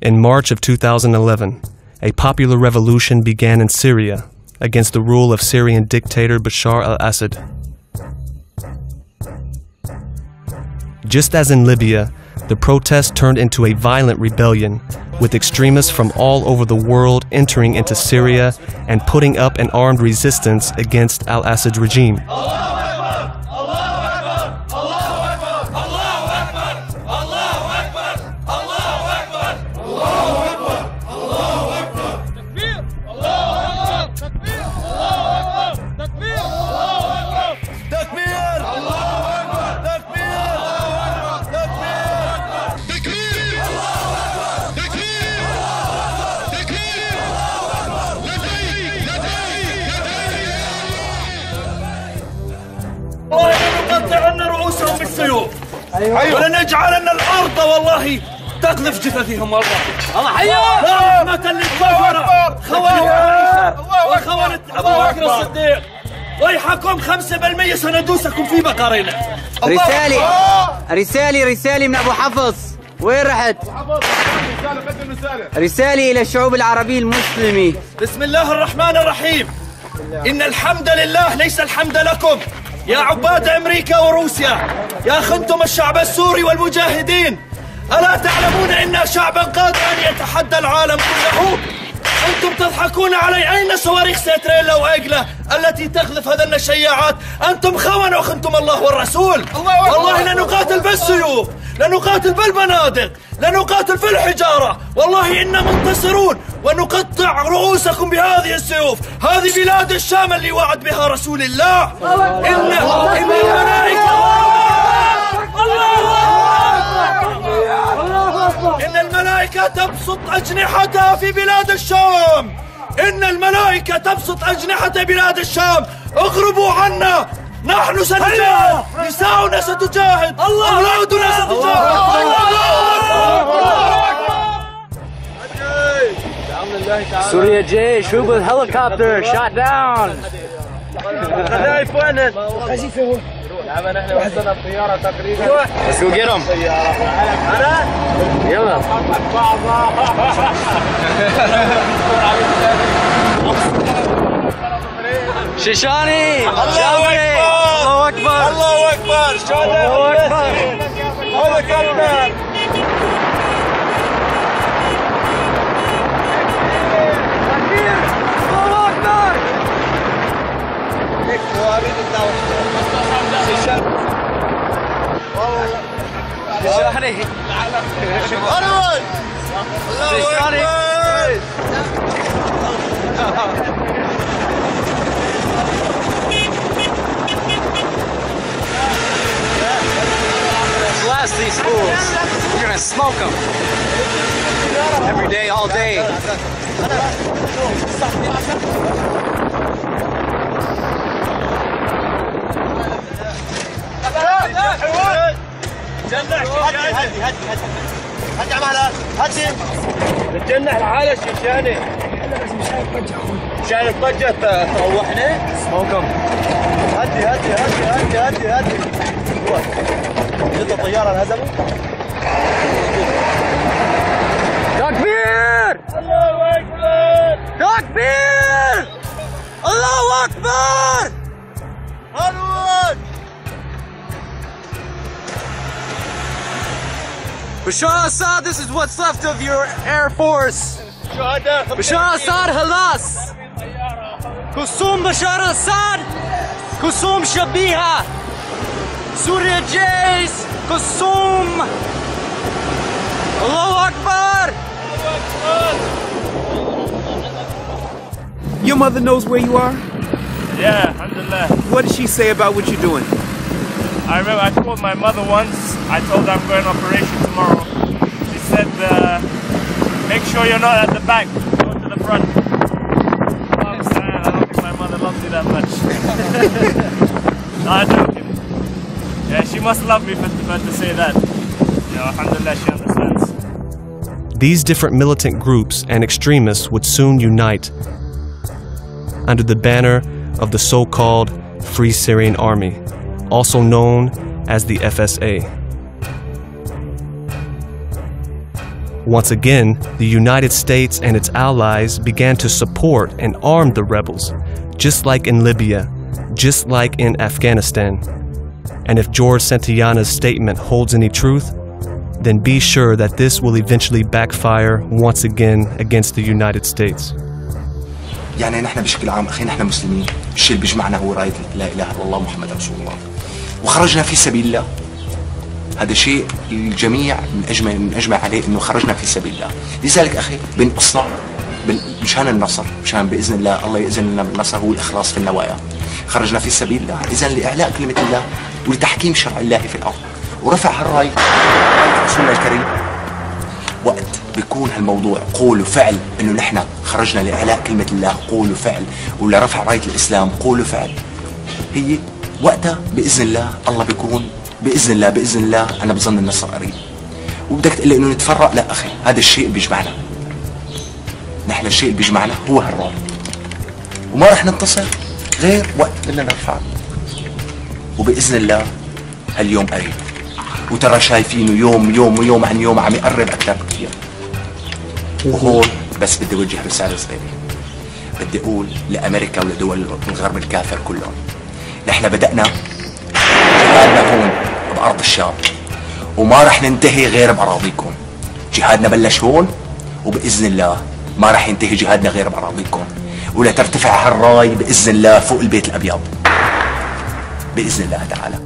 In March of 2011, a popular revolution began in Syria against the rule of Syrian dictator Bashar al-Assad. Just as in Libya, the protest turned into a violent rebellion, with extremists from all over the world entering into Syria and putting up an armed resistance against al-Assad's regime. ولنقطعن رؤوسهم بالسيوف ولنجعلن الأرض والله تقذف جثثهم والله. لا رحمة للكفرة وخونة أبو بكر الصديق. ويحكم 5% سندوسكم في بقرنا. رسالة من أبو حفص. وين رحت؟ رسالة إلى الشعوب العربية المسلمة. بسم الله الرحمن الرحيم. إن الحمد لله ليس الحمد لكم يا عباد أمريكا وروسيا، يا خنتم الشعب السوري والمجاهدين. ألا تعلمون إن شعبا قادر أن يتحدى العالم كله؟ أنتم تضحكون علي. أين صواريخ ستريلا وإيجلا التي تقذف هذه الشياعات؟ أنتم خونة وخنتم الله والرسول. والله لنقاتل بالسيوف، لنقاتل بالبنادق، لنقاتل في الحجارة. والله إنا منتصرون ونقطع رؤوسكم بهذه السيوف. هذه بلاد الشام اللي وعد بها رسول الله. إن الملائكة تبسط أجنحتها في بلاد الشام. إن الملائكة تبسط أجنحة بلاد الشام. اغربوا عنا، نحن سنجاهد، نساؤنا ستجاهد، أولادنا ستجاهد. سوريا جيش هوب helicopter shot down. خذايف وين؟ نحن وصلنا الطيارة تقريبا. Let's go get them. أنا؟ يلا. شيشاني. الله أكبر. الله أكبر. الله أكبر. هذا كابتن. Blast these fools. We're gonna smoke them. Every day, all day. هدي عمالة هدي بتجنح الحالة شيشاني. مشان الضجة روحنا سموكم. هدي جد الطيارة انهزموا. تكبير! الله أكبر! تكبير! الله أكبر! هلوك! Bashar Assad, this is what's left of your Air Force. Bashar Assad, halas. Kusum Bashar Assad. Kusum Shabiha. Surya Jays. Kusum. Allahu Akbar. Your mother knows where you are? Yeah, alhamdulillah. What did she say about what you're doing? I remember I told my mother once, I told her I'm going on operation tomorrow. She said, make sure you're not at the back, go to the front. I'm saying, I don't think my mother loves me that much. No, I'm joking. Yeah, she must love me for to say that. You know, alhamdulillah, she understands. These different militant groups and extremists would soon unite under the banner of the so-called Free Syrian Army, also known as the FSA. Once again, the United States and its allies began to support and arm the rebels, just like in Libya, just like in Afghanistan. And if George Santayana's statement holds any truth, then be sure that this will eventually backfire once again against the United States. يعني نحن بشكل عام أخي نحن مسلمين، الشيء اللي بيجمعنا هو راية لا إله إلا الله محمد رسول الله، وخرجنا في سبيل الله. هذا شيء الجميع نجمع عليه إنه خرجنا في سبيل الله. لذلك أخي بنصنع مشان النصر، مشان بإذن الله يأذن لنا بالنصر، هو الإخلاص في النوايا. خرجنا في سبيل الله إذن لإعلاء كلمة الله ولتحكيم شرع الله في الأرض، ورفع هالراية رسولنا الكريم. وقت بيكون هالموضوع قول وفعل، إنه نحن خرجنا لإعلاء كلمة الله قول وفعل، ولا رفع راية الإسلام قول وفعل، هي وقتها بإذن الله بيكون بإذن الله أنا بظن النصر قريب. وبدك تقول لي إنه نتفرق؟ لا أخي، هذا الشيء بيجمعنا. نحن الشيء اللي بيجمعنا هو هالراية، وما رح ننتصر غير وقت بدنا نرفع. وبإذن الله هاليوم قريب، وترى شايفينه يوم عن يوم عم يقرب أكثر بكثير. وهون بس بدي أوجه رسالة صغيرة، بدي أقول لأمريكا ولدول الغرب الكافر كلهم، نحن بدأنا جهادنا هون بأرض الشام، وما رح ننتهي غير بأراضيكم. جهادنا بلش هون، وبإذن الله ما رح ينتهي جهادنا غير بأراضيكم، ولا ترتفع هالراي بإذن الله فوق البيت الأبيض بإذن الله تعالى.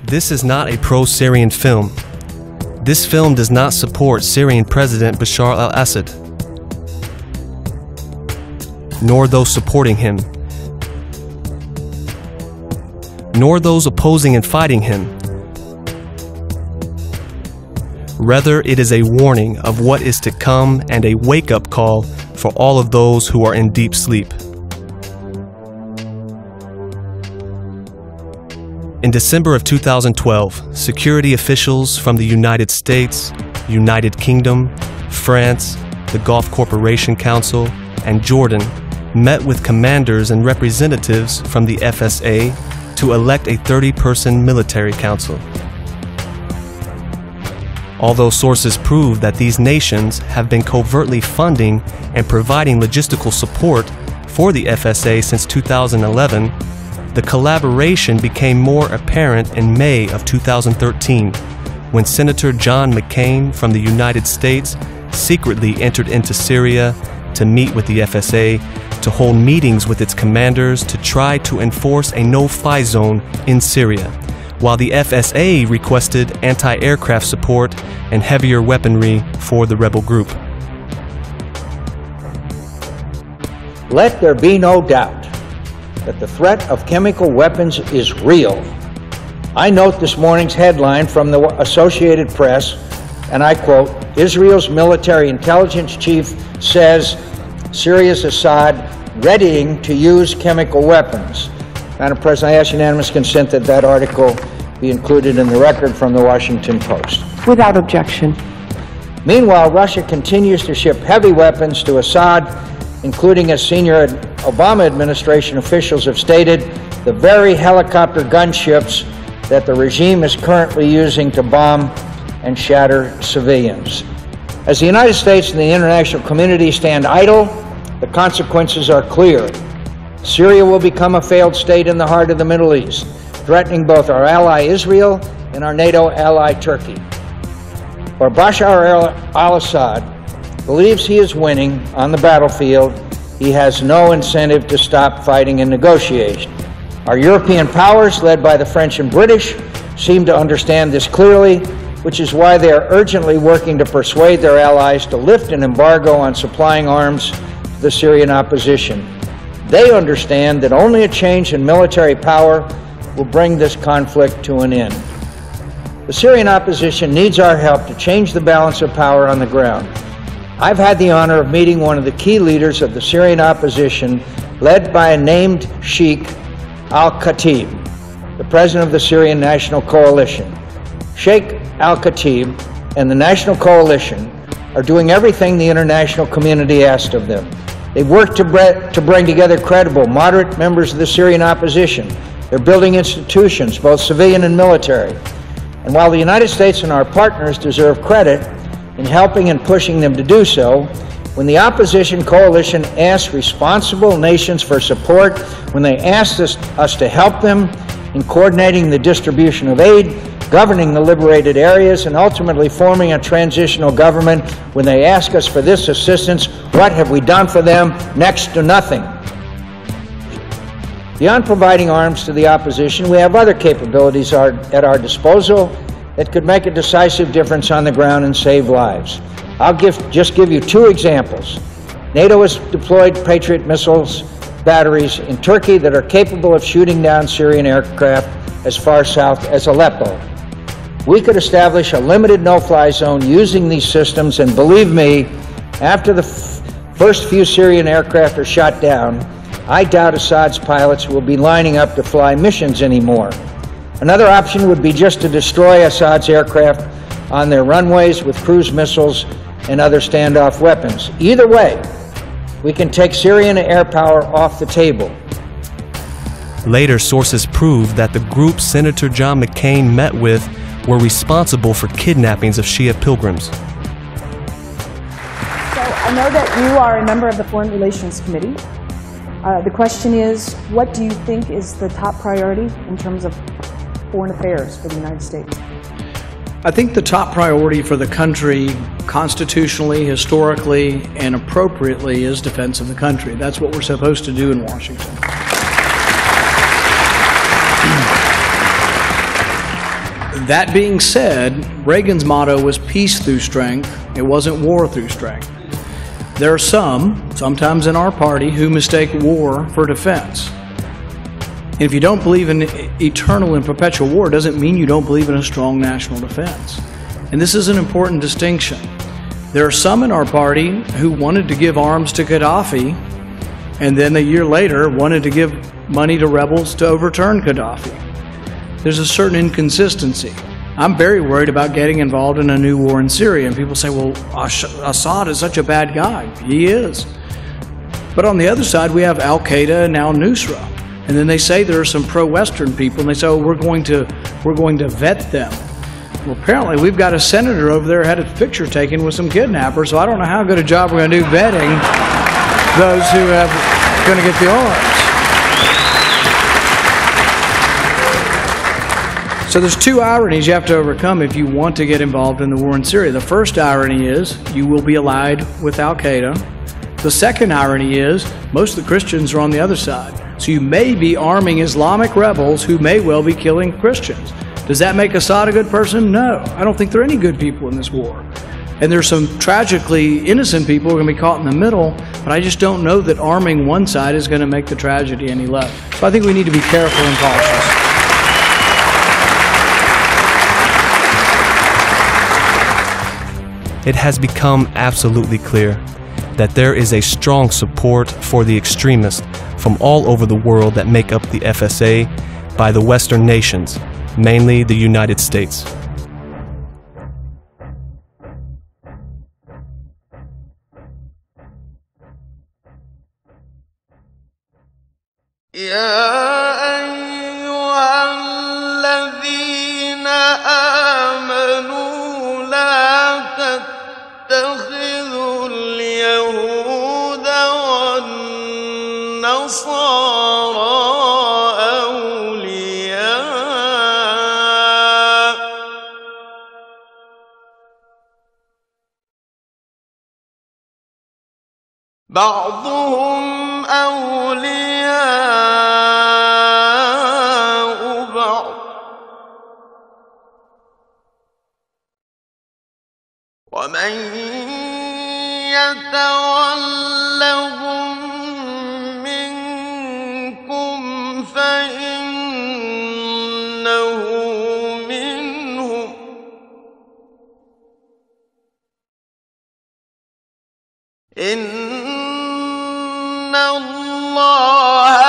This is not a pro-Syrian film. This film does not support Syrian President Bashar al-Assad, nor those supporting him, nor those opposing and fighting him. Rather, it is a warning of what is to come and a wake-up call for all of those who are in deep sleep. In December of 2012, security officials from the United States, United Kingdom, France, the Gulf Cooperation Council, and Jordan met with commanders and representatives from the FSA to elect a 30-person military council. Although sources prove that these nations have been covertly funding and providing logistical support for the FSA since 2011, the collaboration became more apparent in May of 2013, when Senator John McCain from the United States secretly entered into Syria to meet with the FSA, to hold meetings with its commanders to try to enforce a no-fly zone in Syria, while the FSA requested anti-aircraft support and heavier weaponry for the rebel group. Let there be no doubt that the threat of chemical weapons is real. I note this morning's headline from the Associated Press, and I quote, Israel's military intelligence chief says Syria's Assad readying to use chemical weapons. Madam President, I ask unanimous consent that that article be included in the record from the Washington Post. Without objection. Meanwhile, Russia continues to ship heavy weapons to Assad, including, as senior Obama administration officials have stated, the very helicopter gunships that the regime is currently using to bomb and shatter civilians. As the United States and the international community stand idle, the consequences are clear. Syria will become a failed state in the heart of the Middle East, threatening both our ally Israel and our NATO ally Turkey. Where Bashar al-Assad believes he is winning on the battlefield, he has no incentive to stop fighting and negotiate. Our European powers, led by the French and British, seem to understand this clearly, which is why they are urgently working to persuade their allies to lift an embargo on supplying arms to the Syrian opposition. They understand that only a change in military power will bring this conflict to an end. The Syrian opposition needs our help to change the balance of power on the ground. I've had the honor of meeting one of the key leaders of the Syrian opposition, led by a named Sheikh al-Khatib, the president of the Syrian National Coalition. Sheikh al-Khatib and the National Coalition are doing everything the international community asked of them. They've worked to bring together credible, moderate members of the Syrian opposition. They're building institutions, both civilian and military. And while the United States and our partners deserve credit, in helping and pushing them to do so. When the opposition coalition asked responsible nations for support, when they asked us to help them in coordinating the distribution of aid, governing the liberated areas, and ultimately forming a transitional government, when they ask us for this assistance, what have we done for them? Next to nothing. Beyond providing arms to the opposition, we have other capabilities at our disposal that could make a decisive difference on the ground and save lives. I'll just give you two examples. NATO has deployed Patriot missiles batteries in Turkey that are capable of shooting down Syrian aircraft as far south as Aleppo. We could establish a limited no-fly zone using these systems, and believe me, after the first few Syrian aircraft are shot down, I doubt Assad's pilots will be lining up to fly missions anymore. Another option would be just to destroy Assad's aircraft on their runways with cruise missiles and other standoff weapons. Either way, we can take Syrian air power off the table. Later sources proved that the group Senator John McCain met with were responsible for kidnappings of Shia pilgrims. So I know that you are a member of the Foreign Relations Committee. The question is, what do you think is the top priority in terms of foreign affairs for the United States? I think the top priority for the country, constitutionally, historically, and appropriately, is defense of the country. That's what we're supposed to do in Washington. That being said, Reagan's motto was peace through strength. It wasn't war through strength. There are some, sometimes in our party, who mistake war for defense. And if you don't believe in eternal and perpetual war, it doesn't mean you don't believe in a strong national defense. And this is an important distinction. There are some in our party who wanted to give arms to Gaddafi, and then a year later wanted to give money to rebels to overturn Gaddafi. There's a certain inconsistency. I'm very worried about getting involved in a new war in Syria. And people say, well, Assad is such a bad guy. He is. But on the other side, we have Al-Qaeda and now Nusra. And then they say there are some pro-Western people, and they say, oh, we're going to vet them. Well, apparently we've got a senator over there had a picture taken with some kidnappers, so I don't know how good a job we're going to do vetting those who are going to get the arms. So there's two ironies you have to overcome if you want to get involved in the war in Syria. The first irony is you will be allied with Al-Qaeda. The second irony is most of the Christians are on the other side. So you may be arming Islamic rebels who may well be killing Christians. Does that make Assad a good person? No. I don't think there are any good people in this war. And there's some tragically innocent people who are going to be caught in the middle, but I just don't know that arming one side is going to make the tragedy any less. So I think we need to be careful and cautious. It has become absolutely clear that there is a strong support for the extremists from all over the world that make up the FSA by the Western nations, mainly the United States. تتخذوا اليهود والنصارى أولياء بعضهم أولياء بعض ومن يتولهم منكم فإنه منهم إن الله